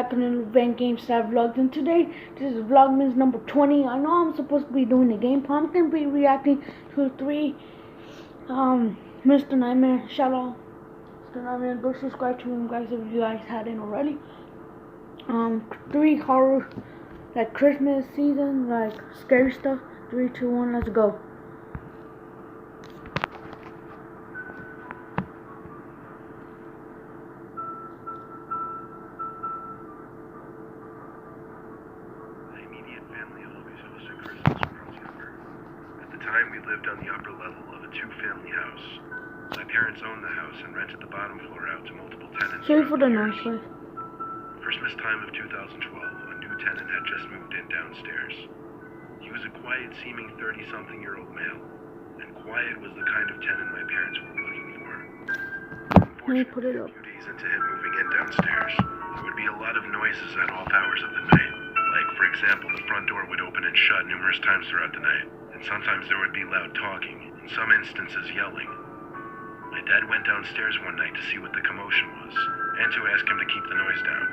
back on the Van GameStar vlogs, and today this is Vlogmas number 20. I know I'm supposed to be doing the game, but I'm gonna be reacting to 3 Mr. Nightmare. Shout out Mr. Nightmare. Go subscribe to him, guys, if you guys hadn't already. 3 horror, like Christmas season, like scary stuff. 3, 2, 1, let's go. We lived on the upper level of a 2-family house. My parents owned the house and rented the bottom floor out to multiple tenants. Sorry for the noise. Christmas time of 2012, a new tenant had just moved in downstairs. He was a quiet-seeming 30-something-year-old male, and quiet was the kind of tenant my parents were looking for. Unfortunately, a few days into him moving in downstairs, there would be a lot of noises at off hours of the night. Like, for example, the front door would open and shut numerous times throughout the night. Sometimes there would be loud talking, in some instances yelling. My dad went downstairs one night to see what the commotion was, and to ask him to keep the noise down.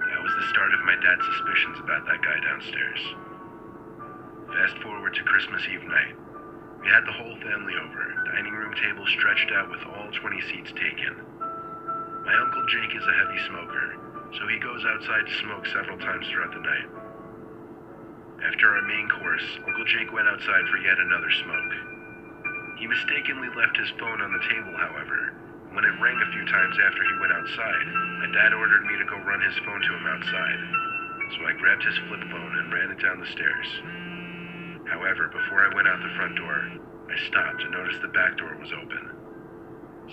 That was the start of my dad's suspicions about that guy downstairs. Fast forward to Christmas Eve night. We had the whole family over, dining room table stretched out with all 20 seats taken. My Uncle Jake is a heavy smoker, so he goes outside to smoke several times throughout the night. After our main course, Uncle Jake went outside for yet another smoke. He mistakenly left his phone on the table, however. When it rang a few times after he went outside, my dad ordered me to go run his phone to him outside. So I grabbed his flip phone and ran it down the stairs. However, before I went out the front door, I stopped to notice the back door was open.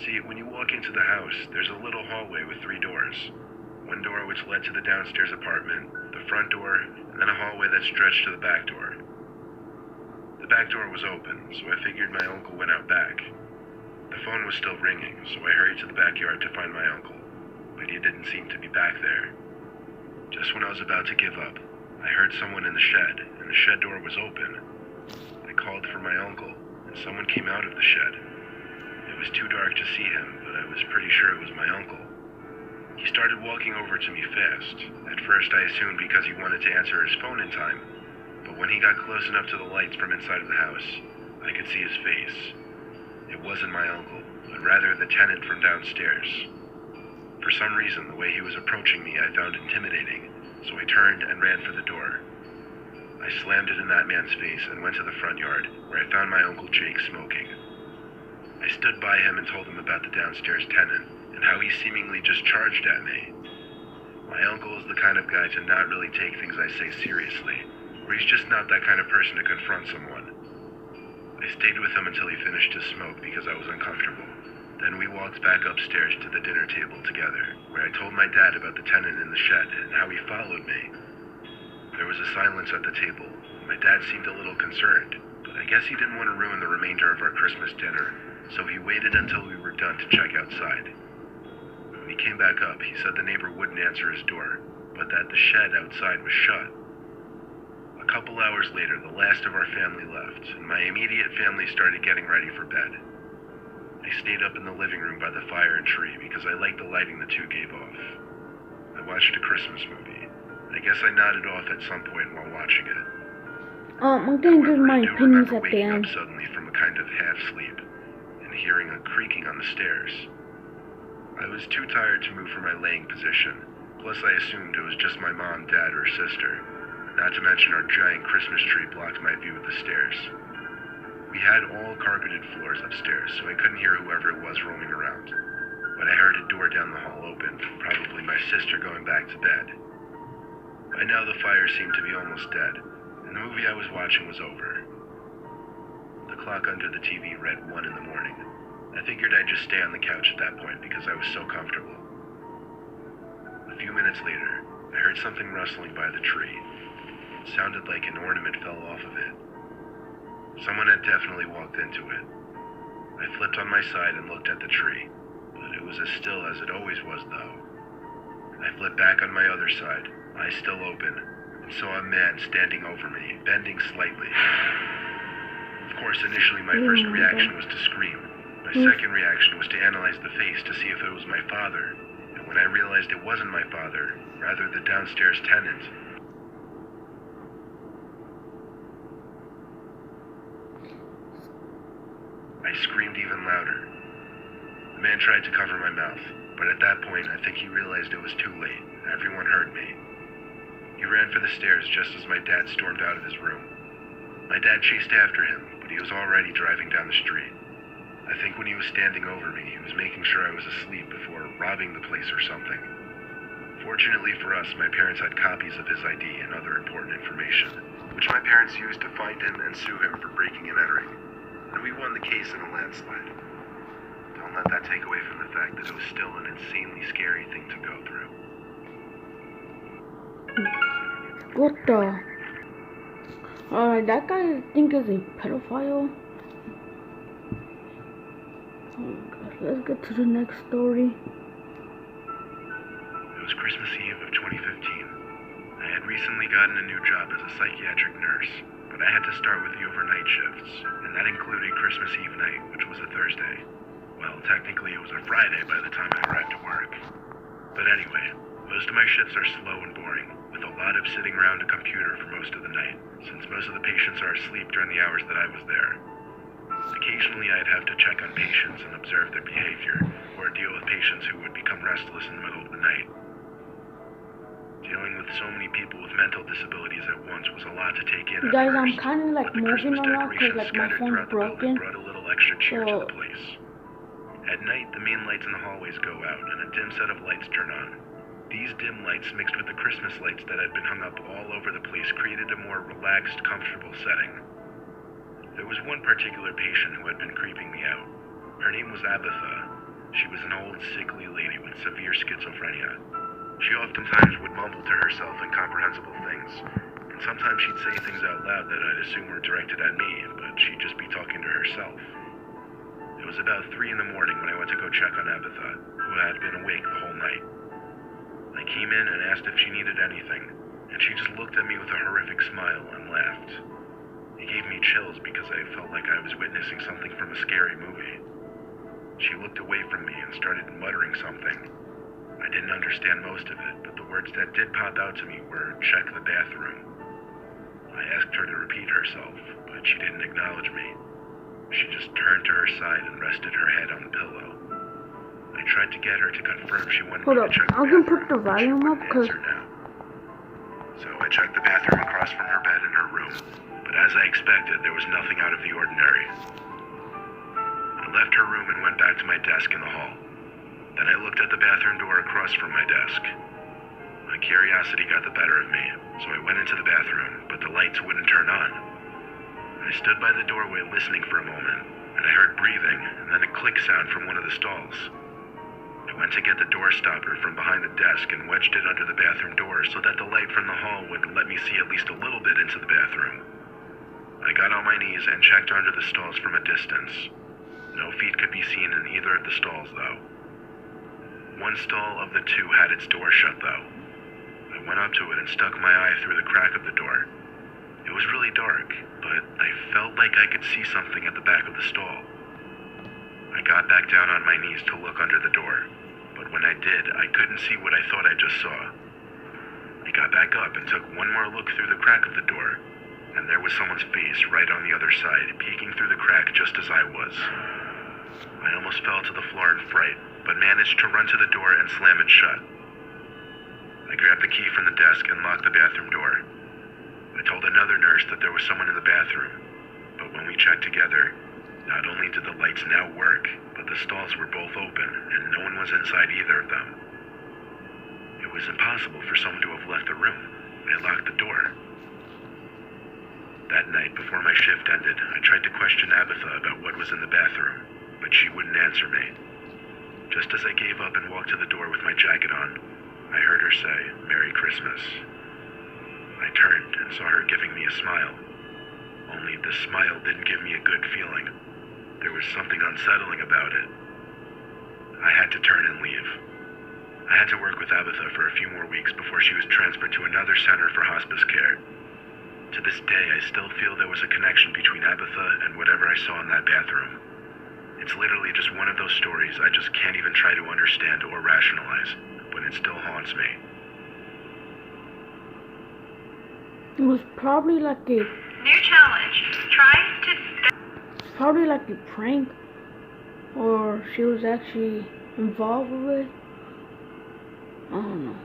See, when you walk into the house, there's a little hallway with 3 doors. One door which led to the downstairs apartment, the front door, and then a hallway that stretched to the back door. The back door was open, so I figured my uncle went out back. The phone was still ringing, so I hurried to the backyard to find my uncle, but he didn't seem to be back there. Just when I was about to give up, I heard someone in the shed, and the shed door was open. I called for my uncle, and someone came out of the shed. It was too dark to see him, but I was pretty sure it was my uncle. He started walking over to me fast. At first I assumed because he wanted to answer his phone in time, but when he got close enough to the lights from inside of the house, I could see his face. It wasn't my uncle, but rather the tenant from downstairs. For some reason, the way he was approaching me I found intimidating, so I turned and ran for the door. I slammed it in that man's face and went to the front yard, where I found my Uncle Jake smoking. I stood by him and told him about the downstairs tenant, and how he seemingly just charged at me. My uncle is the kind of guy to not really take things I say seriously, or he's just not that kind of person to confront someone. I stayed with him until he finished his smoke because I was uncomfortable. Then we walked back upstairs to the dinner table together, where I told my dad about the tenant in the shed and how he followed me. There was a silence at the table. My dad seemed a little concerned, but I guess he didn't want to ruin the remainder of our Christmas dinner, so he waited until we were done to check outside. When he came back up, he said the neighbor wouldn't answer his door, but that the shed outside was shut. A couple hours later, the last of our family left, and my immediate family started getting ready for bed. I stayed up in the living room by the fire and tree because I liked the lighting the 2 gave off. I watched a Christmas movie. I guess I nodded off at some point while watching it. I'm gonna give my opinions at the waking end. up suddenly from a kind of half-sleep and hearing a creaking on the stairs. I was too tired to move from my laying position, plus I assumed it was just my mom, dad, or sister, not to mention our giant Christmas tree blocked my view of the stairs. We had all carpeted floors upstairs, so I couldn't hear whoever it was roaming around, but I heard a door down the hall open, probably my sister going back to bed. By now the fire seemed to be almost dead, and the movie I was watching was over. The clock under the TV read 1 in the morning. I figured I'd just stay on the couch at that point because I was so comfortable. A few minutes later, I heard something rustling by the tree. It sounded like an ornament fell off of it. Someone had definitely walked into it. I flipped on my side and looked at the tree, but it was as still as it always was though. I flipped back on my other side, eyes still open, and saw a man standing over me, bending slightly. Of course, initially my first reaction was to scream. My second reaction was to analyze the face to see if it was my father, and when I realized it wasn't my father, rather the downstairs tenant. I screamed even louder. The man tried to cover my mouth, but at that point I think he realized it was too late. Everyone heard me. He ran for the stairs just as my dad stormed out of his room. My dad chased after him, but he was already driving down the street. I think when he was standing over me, he was making sure I was asleep before robbing the place or something. Fortunately for us, my parents had copies of his ID and other important information, which my parents used to find him and sue him for breaking and entering. And we won the case in a landslide. Don't let that take away from the fact that it was still an insanely scary thing to go through. What the? That guy I think is a pedophile. Oh god, let's get to the next story. It was Christmas Eve of 2015. I had recently gotten a new job as a psychiatric nurse, but I had to start with the overnight shifts, and that included Christmas Eve night, which was a Thursday. Well, technically it was a Friday by the time I arrived at work. But anyway, most of my shifts are slow and boring, with a lot of sitting around a computer for most of the night, since most of the patients are asleep during the hours that I was there. Occasionally I'd have to check on patients and observe their behavior, or deal with patients who would become restless in the middle of the night. Dealing with so many people with mental disabilities at once was a lot to take in at Guys, first, I'm kind of like but the moving Christmas a lot because decorations like my scattered phone's throughout the building broken. brought a little extra cheer to So the place. At night, the main lights in the hallways go out and a dim set of lights turn on. These dim lights mixed with the Christmas lights that had been hung up all over the place created a more relaxed, comfortable setting. There was one particular patient who had been creeping me out. Her name was Abatha. She was an old, sickly lady with severe schizophrenia. She oftentimes would mumble to herself incomprehensible things, and sometimes she'd say things out loud that I'd assume were directed at me, but she'd just be talking to herself. It was about 3 in the morning when I went to go check on Abatha, who had been awake the whole night. I came in and asked if she needed anything, and she just looked at me with a horrific smile and laughed. It gave me chills because I felt like I was witnessing something from a scary movie. She looked away from me and started muttering something. I didn't understand most of it, but the words that did pop out to me were, "Check the bathroom." I asked her to repeat herself, but she didn't acknowledge me. She just turned to her side and rested her head on the pillow. I tried to get her to confirm she wanted hold me up, to check the I can bathroom, put the but she volume up wouldn't because answer now. So I checked the bathroom across from her bed in her room, but as I expected, there was nothing out of the ordinary. I left her room and went back to my desk in the hall. Then I looked at the bathroom door across from my desk. My curiosity got the better of me, so I went into the bathroom, but the lights wouldn't turn on. I stood by the doorway listening for a moment, and I heard breathing and then a click sound from one of the stalls. I went to get the door stopper from behind the desk and wedged it under the bathroom door so that the light from the hall would let me see at least a little bit into the bathroom. I got on my knees and checked under the stalls from a distance. No feet could be seen in either of the stalls, though. One stall of the 2 had its door shut, though. I went up to it and stuck my eye through the crack of the door. It was really dark, but I felt like I could see something at the back of the stall. I got back down on my knees to look under the door, but when I did, I couldn't see what I thought I just saw. I got back up and took one more look through the crack of the door, and there was someone's face right on the other side, peeking through the crack just as I was. I almost fell to the floor in fright, but managed to run to the door and slam it shut. I grabbed the key from the desk and locked the bathroom door. I told another nurse that there was someone in the bathroom, but when we checked together, not only did the lights now work, but the stalls were both open, and no one was inside either of them. It was impossible for someone to have left the room. I locked the door. That night, before my shift ended, I tried to question Abatha about what was in the bathroom, but she wouldn't answer me. Just as I gave up and walked to the door with my jacket on, I heard her say, "Merry Christmas." I turned and saw her giving me a smile. Only the smile didn't give me a good feeling. There was something unsettling about it. I had to turn and leave. I had to work with Abatha for a few more weeks before she was transferred to another center for hospice care. To this day, I still feel there was a connection between Abatha and whatever I saw in that bathroom. It's literally just one of those stories I just can't even try to understand or rationalize, but it still haunts me. It was probably like a... New challenge. Try to... Probably like a prank. Or she was actually involved with it. I don't know.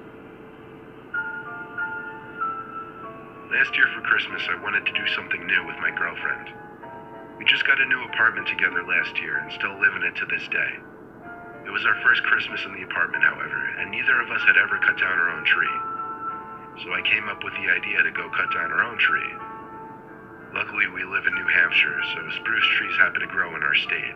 Last year for Christmas, I wanted to do something new with my girlfriend. We just got a new apartment together last year and still live in it to this day. It was our first Christmas in the apartment, however, and neither of us had ever cut down our own tree. So I came up with the idea to go cut down our own tree. Luckily, we live in New Hampshire, so spruce trees happen to grow in our state.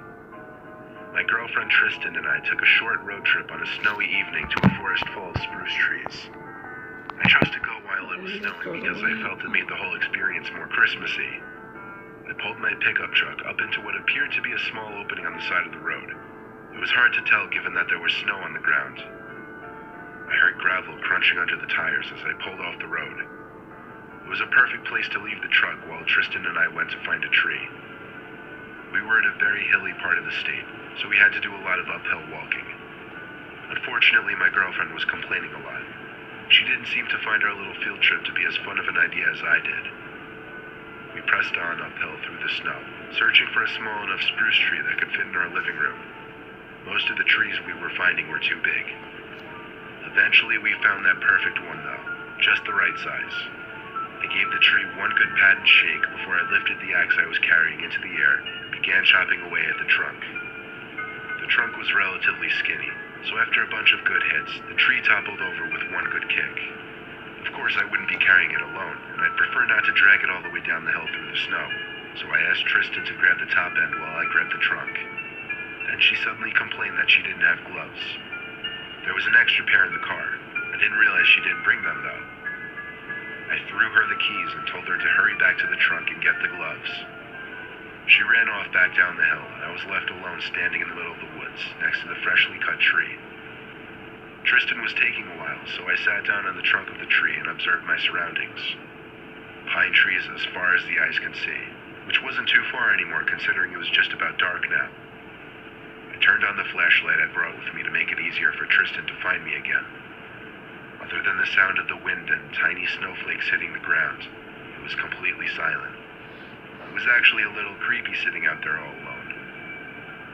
My girlfriend Tristan and I took a short road trip on a snowy evening to a forest full of spruce trees. I chose to go while it was snowing because I felt it made the whole experience more Christmassy. I pulled my pickup truck up into what appeared to be a small opening on the side of the road. It was hard to tell given that there was snow on the ground. I heard gravel crunching under the tires as I pulled off the road. It was a perfect place to leave the truck while Tristan and I went to find a tree. We were in a very hilly part of the state, so we had to do a lot of uphill walking. Unfortunately, my girlfriend was complaining a lot. She didn't seem to find our little field trip to be as fun of an idea as I did. We pressed on uphill through the snow, searching for a small enough spruce tree that could fit in our living room. Most of the trees we were finding were too big. Eventually, we found that perfect one, though, just the right size. I gave the tree one good pat and shake before I lifted the axe I was carrying into the air and began chopping away at the trunk. The trunk was relatively skinny, so after a bunch of good hits, the tree toppled over with one good kick. Of course, I wouldn't be carrying it alone, and I'd prefer not to drag it all the way down the hill through the snow, so I asked Tristan to grab the top end while I grabbed the trunk. Then she suddenly complained that she didn't have gloves. There was an extra pair in the car. I didn't realize she didn't bring them, though. I threw her the keys and told her to hurry back to the trunk and get the gloves. She ran off back down the hill, and I was left alone standing in the middle of the woods, next to the freshly cut tree. Tristan was taking a while, so I sat down on the trunk of the tree and observed my surroundings. Pine trees as far as the eyes could see, which wasn't too far anymore considering it was just about dark now. I turned on the flashlight I brought with me to make it easier for Tristan to find me again. Other than the sound of the wind and tiny snowflakes hitting the ground, it was completely silent. It was actually a little creepy sitting out there all alone.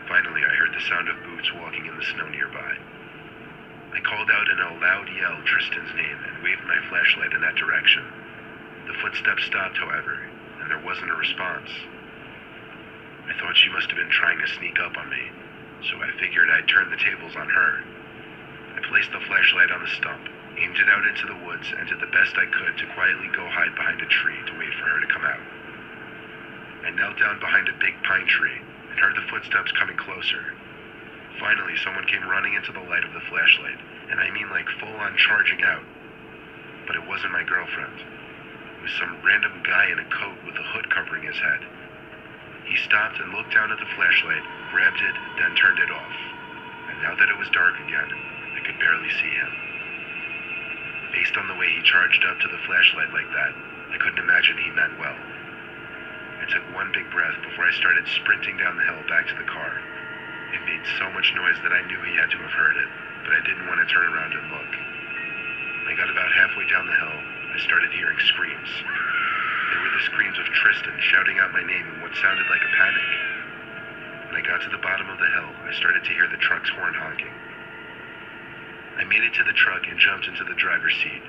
Finally, I heard the sound of boots walking in the snow nearby. I called out in a loud yell Tristan's name and waved my flashlight in that direction. The footsteps stopped, however, and there wasn't a response. I thought she must have been trying to sneak up on me, so I figured I'd turn the tables on her. I placed the flashlight on the stump, aimed it out into the woods, and did the best I could to quietly go hide behind a tree to wait for her to come out. I knelt down behind a big pine tree and heard the footsteps coming closer. Finally, someone came running into the light of the flashlight, and I mean like full-on charging out. But it wasn't my girlfriend. It was some random guy in a coat with a hood covering his head. He stopped and looked down at the flashlight, grabbed it, then turned it off. And now that it was dark again, I could barely see him. Based on the way he charged up to the flashlight like that, I couldn't imagine he meant well. I took one big breath before I started sprinting down the hill back to the car. It made so much noise that I knew he had to have heard it, but I didn't want to turn around and look. When I got about halfway down the hill, I started hearing screams. They were the screams of Tristan shouting out my name in what sounded like a panic. When I got to the bottom of the hill, I started to hear the truck's horn honking. I made it to the truck and jumped into the driver's seat.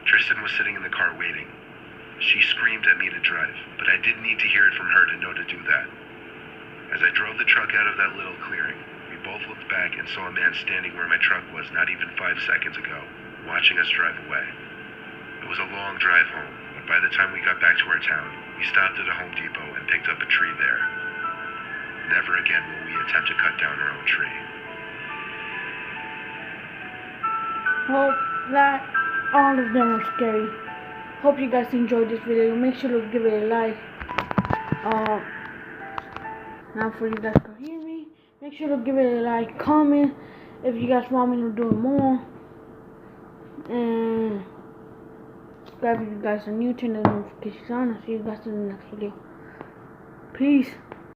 Tristan was sitting in the car waiting. She screamed at me to drive, but I didn't need to hear it from her to know to do that. As I drove the truck out of that little clearing, we both looked back and saw a man standing where my truck was not even 5 seconds ago, watching us drive away. It was a long drive home, but by the time we got back to our town, we stopped at a Home Depot and picked up a tree there. Never again will we attempt to cut down our own tree. Well, all of them are scary. Hope you guys enjoyed this video. Make sure to give it a like. Now for you guys to hear me, make sure to give it a like, comment if you guys want me to do more, and subscribe if you guys are new, turn the notifications on. I'll see you guys in the next video. Peace.